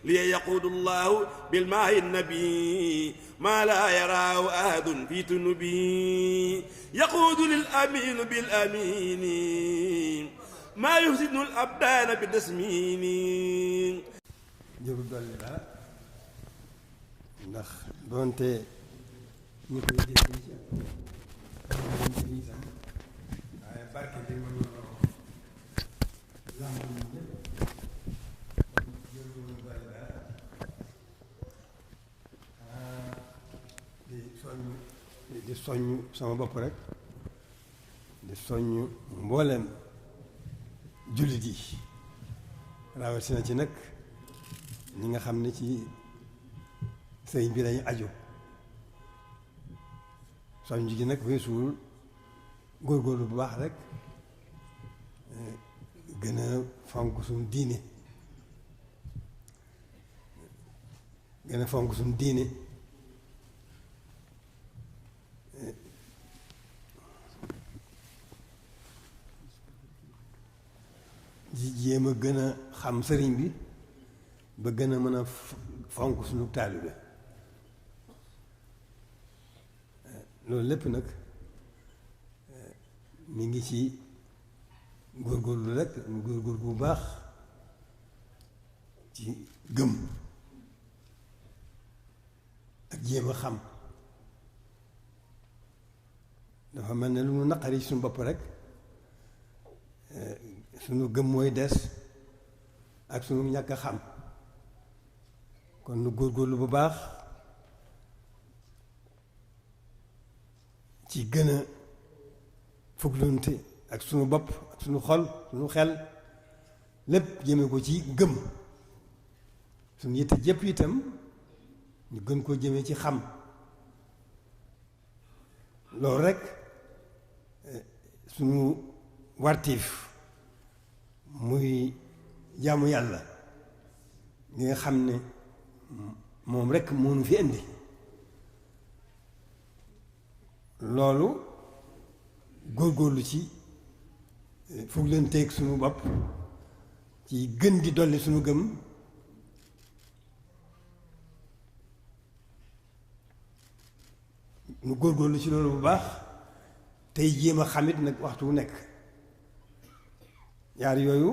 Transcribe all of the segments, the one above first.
لي يقود الله بالماء النبي ما لا يراه أحد في تنبي يقود للأمين بالأمين ما يحسن الأبدان بالتسمين jërul dolli dara ndax doonte ñu koy dégg ci waaye barke bi ma lamb ñu ñëpp jërul dolli dara di soññ sama bopp rek di soññ mboolem jullit yi rawatina ci nag ñi nga xam ne ci sëriñ bi lañu aju soññ gi nag weesuwul góorgóorlu bu baax rek gën a fonk suñu diine gën a fonk suñu diine ji jéem a gën a xam sëriñ bi ba gën a mën a fonk suñu taalibe loolu lépp nag mi ngi ci góorgóorlu rek góorgóorlu bu baax ci gëm ak jéem a xam dafa mel ne lu mu naqari suñu bopp rek suñu gëm mooy des ak suñu ñàkk a xam kon nu góorgóorlu bu baax ci gën a fuglunte ak sunu bopp ak sunu xol sunu xel lépp jëme ko ci gëm sunu yitte jëpp itam ñu gën koo jëme ci xam loolu rekk sunu wartiif muy jaamu yàlla li nga xam ne moom rekk moo nu fi indi loolu góorgóorlu ci foog leen teeg suñu bopp ci gën di dolli suñu gëm nu góorgóorlu ci loolu bu baax tey jéem a xamit nag waxtu wu nekk ñaar yooyu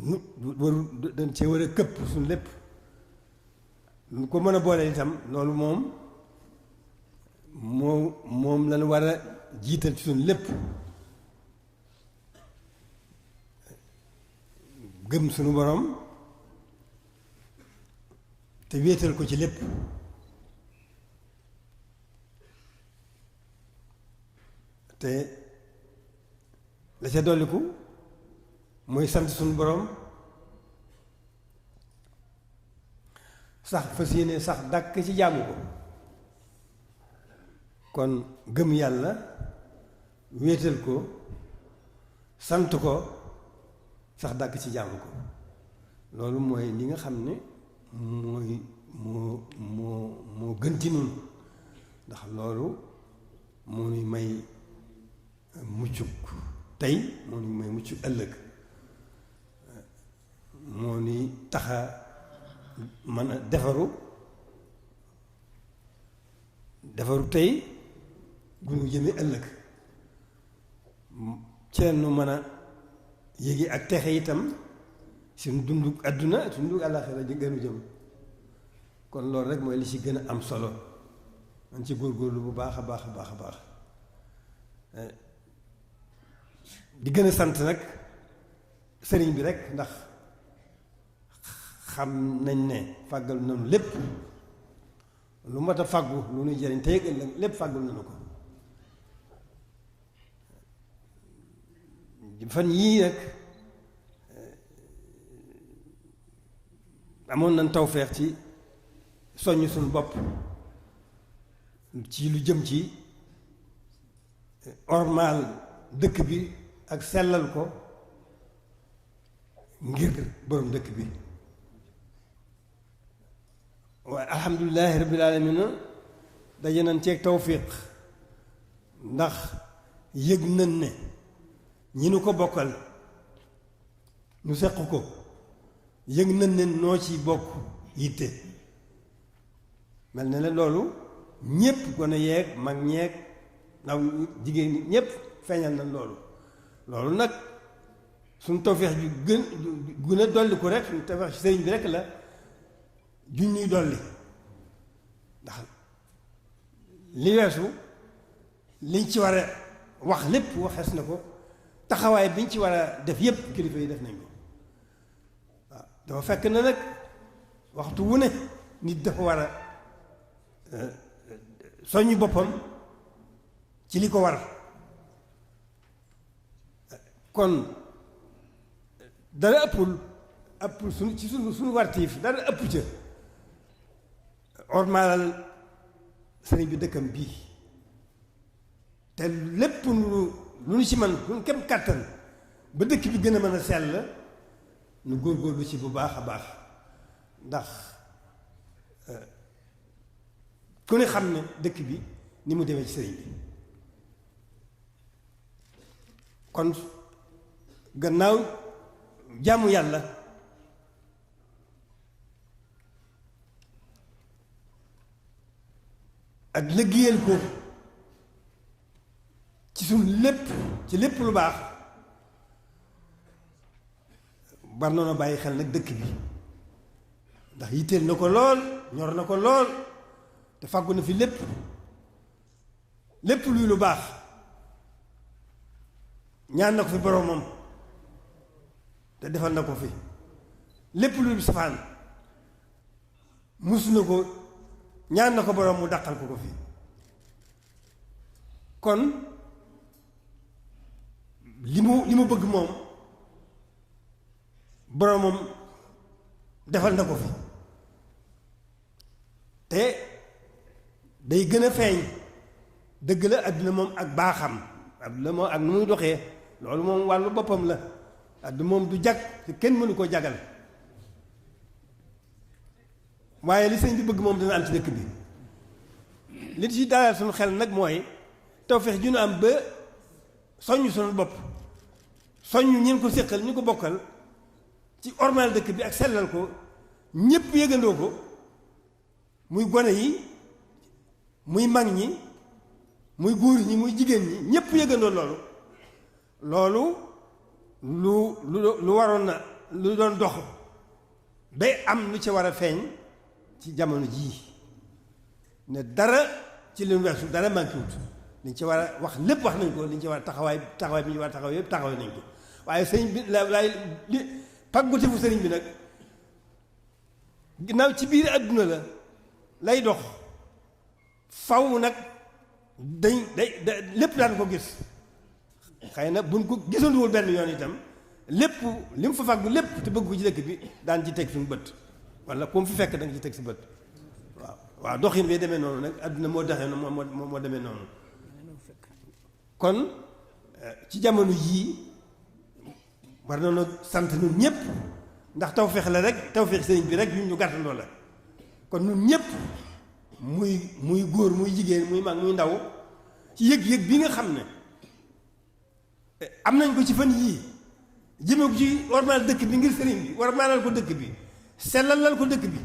nu waru dañ cee war a këpp suñu lépp lu ko mën a boole itam loolu moom lañu war a jiital ci suñu lépp gëm suñu borom te wéetal ko ci lépp te la ca dolliku mooy sant suñu borom sax fas yéene sax dàkk ci jaamu ko kon gëm yàlla wéetal ko sant ko sax dàkk ci jaamu ko loolu mooy li nga xam ne moo gën ci nun ndax loolu moo nuy may muccuk tey moo nuy may muccuk ëllëg moo nuy taxa mën a defaru tey gu ñu jëme ëllëg ci nu mën a yéegi ak texe itam suñu dunduk àdduna suñu dunduk àllaaxira gënu jëm kon loolu rek mooy li ci gën a am solo man ci góorgóorlu bu baax a baax a baax a baax di gën a sant nag sëriñ bi rek ndax xam nañ ne fàggal nañu lépp lu mat a fàggu lu nuy jëriñ tey ëllëg lépp fàggul nañu ko fan yii nag amoon nañ tawfeex ci soññ suñu bopp ci lu jëm ci ormaal dëkk bi ak sellal ko ngir borom dëkk bi waaye alhamdulilahi rabbil alamina daje nañ ceeg tawfiq ndax yëg nañ ne ñi nu ko bokkal ñu seq ko yëg nañ ne noo ci bokk yitte mel na ne loolu ñépp gone yeeg mag ñeeg ndaw jigéen ñi ñépp feeñal nañ loolu nag suñu tawfeex ju gën a dolli ko rek suñu tawfeex ci sëriñ bi rek la juñ ñuy dolli ndax li weesu liñ ci war a wax lépp waxees na ko taxawaay biñ ci war a def yépp kilifa yi def nañ ko waaw dafa fekk na nag waxtu wu ne nit dafa war a soññu boppam ci li ko war kon dara ëppul suñu wartiif dara ëpp ca ormaalal sëriñ bi dëkkam bii te lépp lu ñu ci man lu kem kàttan ba dëkk bi gën a mën a sell nu góorgóorlu ci bu baax a baax ndax ku ne xam ne dëkk bi ni mu demee ci sëriñ bi kon gannaaw jaamu yàlla ak liggéeyal ko ci suñ lépp ci lépp lu baax war na bàyyi xel nag dëkk bi ndax yitteel na ko lool ñor na ko lool te fàggu na fi lépp luy lu baax ñaan na ko fi boroomam te defal na ko fi lépp luy safaan mus na ko ñaan na ko boroom mu dàqal ko fi kon li mu bëgg moom boroomam defal na ko fi te day gën a feeñ dëgg la àdduna moom ak baaxam àdduna moom ak nu muy doxee loolu moom wàllu boppam la àdduna moom du jag te kenn mënu koo jagal waaye li sëñ bi bëgg moom dina am ci dëkk bi li ci dalal suñu xel nag mooy tawfeex ju ñu am ba soññ suñu bopp soññ ñeen ko séqal ñu ko bokkal ci ormal dëkk bi ak sellal ko ñépp yëgandoo ko muy gone yi muy mag ñi muy góor ñi muy jigéen ñi ñépp yëgandoo loolu lu waroon na lu doon dox day am lu ci war a feeñ ci jamono jii ne dara ci leen weesu dara manqué wut liñ ci war a wax lépp wax nañ ko liñ ci war a taxawaay bi ñu war a taxaw yëpp taxaw nañ ko waaye sëriñ bi li pàggute fu sëriñ bi nag ginnaaw ci biir àdduna la lay dox faw nag day lépp daan ko gis xëy na buñ ko gisanduwul benn yoon itam lépp li mu fa fàggu lépp te bëgg ko ci dëkk bi daan ci teg suñu bët wala ku mu fi fekk da nga ci teg si bët waaw doxin bi demee noonu nag àdduna moo doxee noonu moo demee noonu kon ci jamono yii war nañoo sant ñun ñëpp ndax tawfeex la rek tawfeex sëriñ bi rek ñu gàttandoo la kon ñun ñëpp muy góor muy jigéen muy mag muy ndaw ci yëg-yëg bi nga xam ne am nañ ko ci fan yii jëme ko ci warmaal dëkk bi ngir sëriñ bi warmaalal ko dëkk bi sellalal ko dëkk bi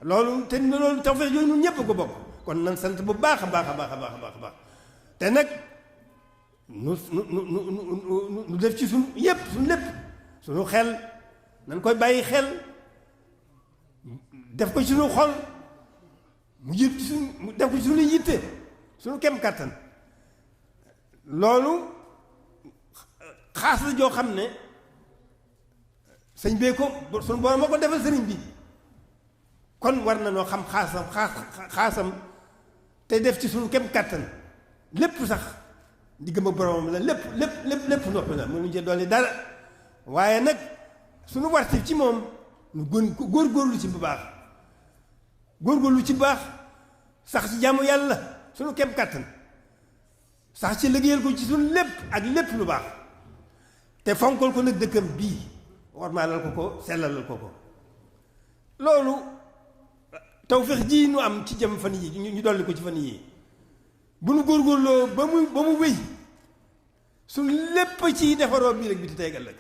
loolu te loolu tawfeex yooyu ñun ñëpp ko bokk kon nan sant bu baax a baax a baax a baax a baax te nag nu def ci suñ yépp suñ lépp suñu xel nañ koy bàyyi xel def ko ci suñu xol mu jël ci suñ def ko ci suñu yitte suñu kem kàttan loolu xaas la joo xam ne sëñ bee ko suñu borom moo ko defal sëriñ bi kon war na noo xam xaasam te def ci suñu kem kàttan lépp sax diggam ak boromam la lépp noppi la mënuñu ci dolli dara waaye nag suñu wartif ci moom nu góorgóorlu ci bu baax góorgóorlu ci bu baax sax ci jaamu yàlla suñu kem kàttan sax ci liggéeyal ko ci suñu lépp ak lépp lu baax te fonkal ko nag dëkkam bii warmaalal ko sellalal ko loolu tawfeex ji nu am ci jëm fan yi ñu dolli ko ci fan yii bu nu góorgóorloo ba mu wéy su lépp ci defaroo bii rek bi ti tey ëllëg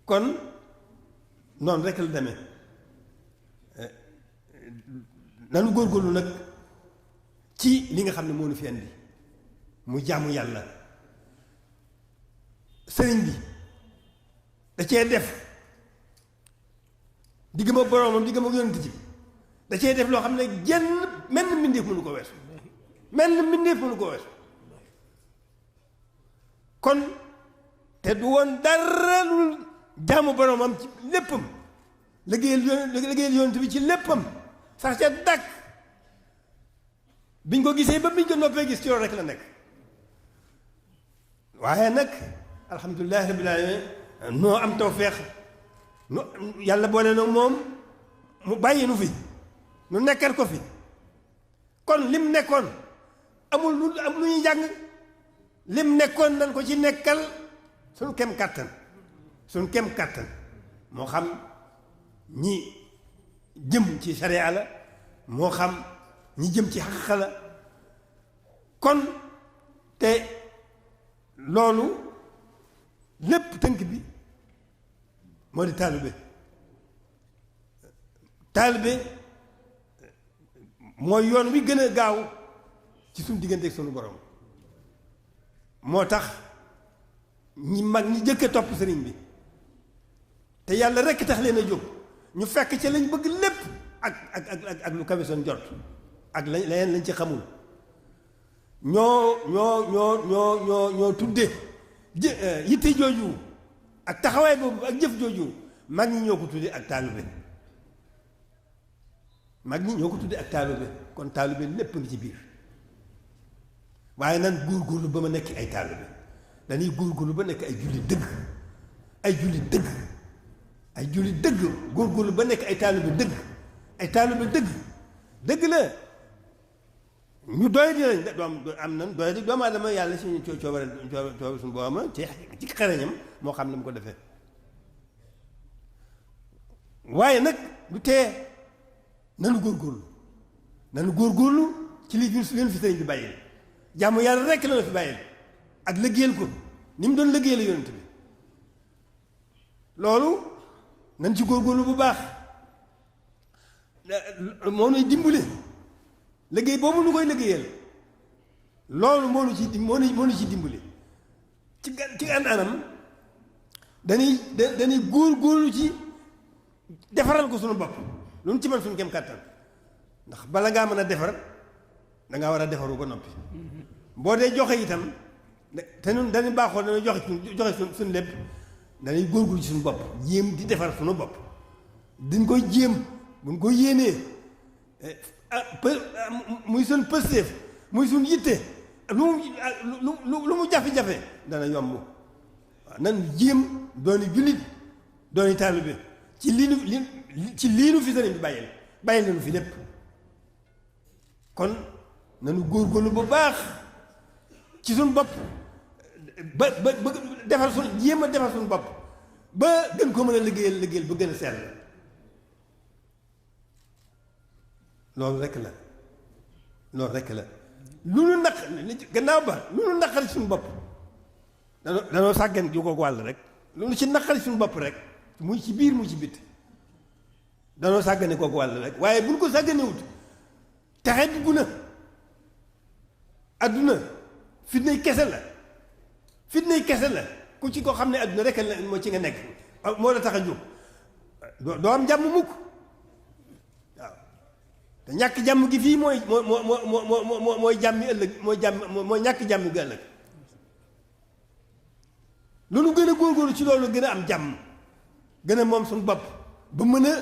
kon noonu rek la demee nanu góorgóorlu nag ci li nga xam ne moo nu fi andi mu jaamu yàlla sëriñ bi da cee def diggam ak boroomam diggam ak yonent ji da cee def loo xam ne genn menn mbindeef mënu ko weesu menn mbindeef mënu ko weesu kon te du woon dara lu jaamu boroomam ci léppam liggéeyal yonent bi ci léppam sax ca dàkk biñ ko gisee ba biñ ko noppee gis ci loolu rek la nekk waaye nag alhamdulilahi rabbil alamin noo am tawfeex nu yàlla boole na moom mu bàyyi nu fi nu nekkal ko fi kon lim nekkoon amul lu ñuy jàng lim nekkoon nan ko ci nekkal suñ kem kàttan moo xam ñi jëm ci sariya la moo xam ñi jëm ci xaqiqa la kon te loolu lépp tënk bi moo di taalibe mooy yoon wi gën a gaaw ci suñu diggante ak sunu borom moo tax ñi mag ñi jëkk a topp sëriñ bi te yàlla rekk tax leen a jóg ñu fekk ci lañ bëgg lépp ak lu kawe seen jot ak leneen lañ ci xamul ñoo tudde yitte jooju ak taxawaay boobu ak jëf jooju mag ñi ñoo ko tudde ak taalibe kon taalibe lépp ngi ci biir waaye nan góorgóorlu ba ma nekk ay taalibe dañuy góorgóorlu ba nekk ay julli dëgg góorgóorlu ba nekk ay taalibe dëgg la ñu doy di lañ am nan doy di doomu aadama yàlla suñu coobare suñu booma ci xereñam moo xam ne mu ko defee waaye nag du tee nanu góorgóorlu ci li leen fi sëriñ bi bàyyil jàmm yàlla rekk la fi bàyyil ak liggéeyal ko ni mu doon liggéeyal yonent bi loolu nañ ci góorgóorlu bu baax moo nuy dimbali liggéey boobu nu koy liggéeyal loolu moo nu ci dimbali ci anam dañuy góorgóorlu ci defaral ko suñu bopp lu nu ci mën suñu kem kàttan ndax bala ngaa mën a defar dangaa war a defaru ba noppi boo dee joxe itam te ñun dañuy baaxoo dañuy joxe suñu lépp dañuy góorgóorlu ci suñu bopp jéem di defar suñu bopp diñ koy jéem buñ ko yéenee muy suñ pësteef muy suñ yitte lu mu jafe-jafe dana yomb waaw nan jéem dooni jullit dooni taalibe ci lii nu fi sëriñ bi bàyyi nañu fi lépp kon nanu góorgóorlu bu baax ci suñ bopp ba defar suñ jéem a defar suñ bopp ba gën ko mën a liggéeyal ba gën a sell loolu rekk la lu nu naq gannaaw ba lu nu naqari suñu bopp danoo sàggan ju ko wàll rek lu nu ci naqari suñu bopp rek muy ci biir muy ci bitt danoo sàggane kooku wàll rek waaye buñ ko sàgganewut taxe dugg na adduna fitnay kese la ku ci ko xam ne adduna rek la moo ci nga nekk moo la tax a jóg doo am jàmm mukk waaw te ñàkk jàmm gi fii mooy jàmmi ëllëg mooy ñàkk jàmm gi ëllëg lu nu gën a góorgóorlu ci loolu gën a am jàmm gën a moom suñu bopp ba mën a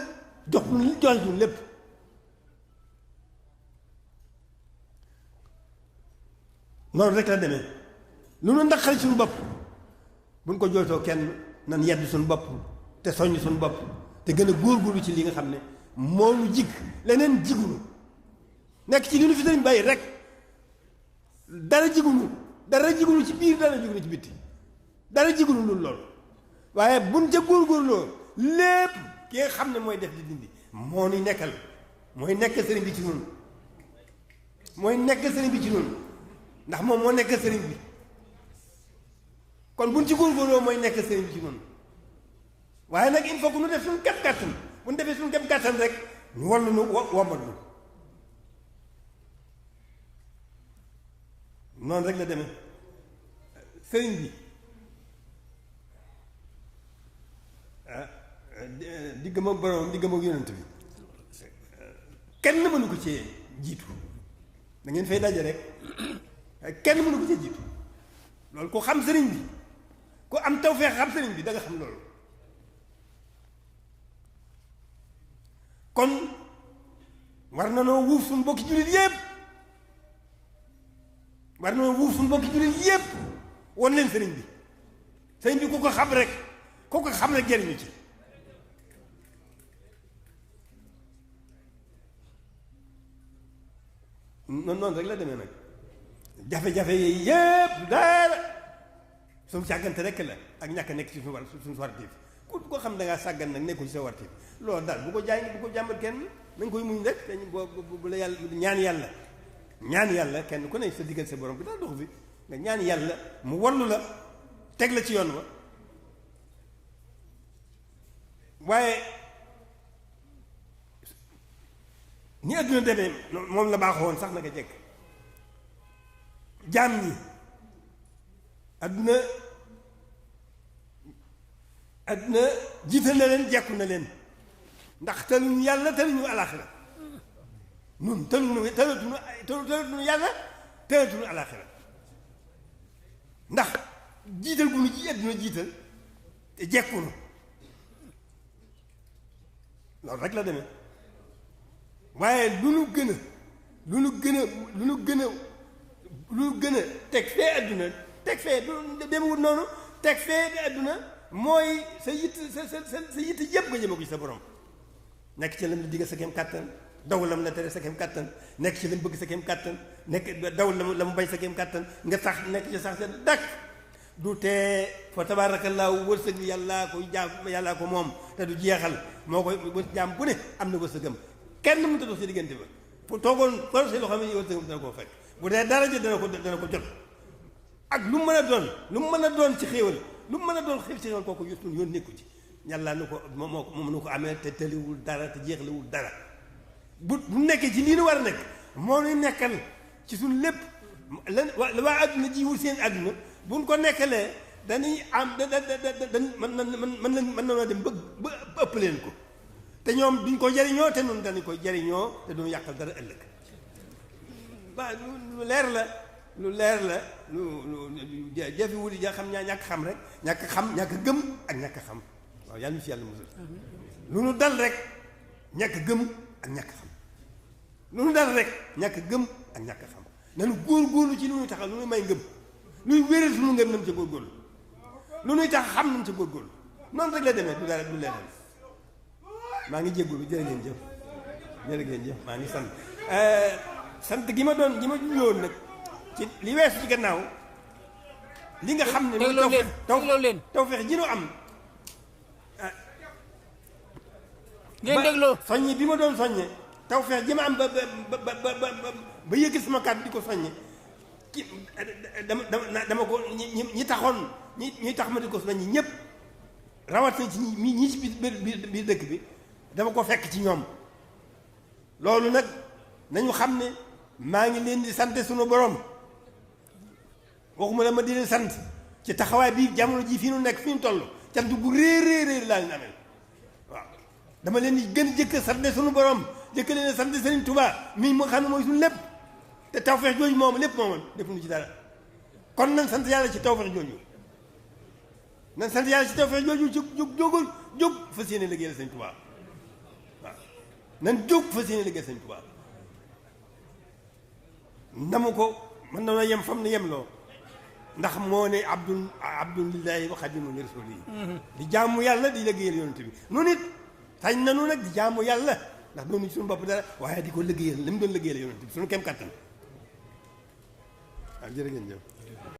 jox ñu lépp noonu rek la demee lu nu naqari suñu bopp buñ ko jooytoo kenn nan yedd suñu bopp te soññ suñu bopp te gën a góorgóorlu ci li nga xam ne moo nu jig leneen jigunu nekk ci li nu fi sëriñ bàyyi rek dara jigunu ci biir dara jigunu ci bitti dara jigunu loolu waaye buñ ca góorgóorloo lépp ki nga xam ne mooy def di dindi moo nu nekkal mooy nekk sëriñ bi ci noonu ndax moom moo nekk sëriñ bi kon buñ ci góorgóorloo mooy nekk sëriñ bi ci noonu waaye nag il faut que nu def suñu kem kàttan bu ñu defee suñu kem kàttan rek ñu wallu nu womat nu noonu rek la demee sëriñ bi diggam ak borom diggam ak yonent bi kenn mënu ko cee jiitu da ngeen fay daje rek kenn mënu ko cee jiitu loolu ku xam sëriñ bi ku am tawfeex xam sëriñ bi da nga xam loolu kon war na noo wuuf suñu bokki jullit yépp war na noo wuuf suñu bokki jullit yépp won leen sëriñ bi ku ko xam rek jëriñu ci noonu rek la demee nag jafe-jafe yi yépp daara suñu sàggante rek la ak ñàkk nekk ci suñu wartiif ku ko xam da ngaa sàggan nag nekkul ci sa wartiif loolu daal bu ko jàmbat kenn na nga koy muñ rek te bu la yàlla ñaan yàlla kenn ku ne sa diggal sa borom bi daal dox fi nga ñaan yàlla mu wallu la teg la ci yoon wa waaye ni adduna demee moom la baaxoon sax naka jekk jaam ñi adduna jiital na leen jekku na leen ndax tëluñu yàlla tëluñu alaxira nun tëluñu yàlla tëluñu alaxira ndax jiital gu nu ji adduna jiital te jekku na loolu rek la demee waaye lu nu gën a teg fee adduna teg fee du demewut noonu teg fee adduna mooy sa yitt sa yitt yëpp nga jëme ko ci sa borom nekk ci lam la diggal sa kem kàttan daw lam la tere sa kem kàttan nekk ci lam bëgg sa kem kàttan nekk daw la mu bañ sa kem kàttan nga sax nekk ci sax seen dakk du tee fa tabaarakallaahu wërsëg bi yàllaa ko moom te du jeexal moo koy jaam bu ne am na wërsëgam kenn mënut a dox si diggante ba fu toogoon projet loo xam ne wërsëgam dana koo fekk bu dee dara jot dana ko jot ak lu mu mën a doon ci xéewal lu mu mën a doon xew ci xéewal kooku yoon nekku ci yàlla nu ko moom nu ko amee te tëliwul dara te jeexlewul dara bu nekkee ci lii nu war a nekk moo nu nekkal ci suñ lépp waa adduna ji wul seen adduna buñ ko nekkalee dañuy am mën na dem ba ëpp leen ko te ñoom duñ ko jariñoo te noonu dañu koy jariñoo te duñu yàqal dara ëllëg waaw lu leer la lu jafe wuli ja xam ñaa ñàkk xam rek ñàkk gëm ak ñàkk xam waaw yàlla ñu si yàlla musal lu nu dal rek ñàkk gëm ak ñàkk xam lu nu dal rek ñàkk gëm ak ñàkk xam nanu góorgóorlu ci lu ñuy taxal lu ñuy may ngëm luy wéral suñu ngëm nañ ca góorgóorlu lu ñuy tax xam nañ ca góorgóorlu noonu rek la demee du dara du leneen maa ngi jéggulu jërë ngeen jëf maa ngi sant gi ma junjoon nag ci li weesu ci gannaaw li nga xam ne tawfeex ji nu am ngeen dégloo soññe bi ma doon soññe tawfeex ji ma am ba yëg sama kàddu di ko soññe ci dama ko ñi taxoon ñi tax ma di ko soññe ñëpp rawat na ci ñi ci biir dëkk bi dama ko fekk ci ñoom loolu nag nañu xam ne maa ngi leen di sant sunu borom waxuma la ma di leen sant ci taxawaay bi jamono ji fii nu nekk fii nu toll cant bu réer laa leen amee waaw dama leen di gën jëkk sant sunu borom jëkk leen sant Serigne Touba mii mu xam ne mooy suñu lépp te tawfeex jooju moom lépp mooman defuñu ci dara kon nan sant yàlla ci tawfeex jooju nan sant yàlla ci tawfeex jooju jóg fas yéene liggéeyal Serigne Touba waaw nan jóg fas yéene liggéeyal Serigne Touba namu ko mën na yem fam ne yem loo ndax moo ne abdulillahi wa xadimu li rasuli di jaamu yàlla di liggéeyal yonent bi nu nit sañ nanu nag di jaamu yàlla ndax doonu suñu bopp dara waaye di ko liggéeyal li mu doon liggéeyal yonent bi suñu kem kàttan waaw jërë ngeen jëf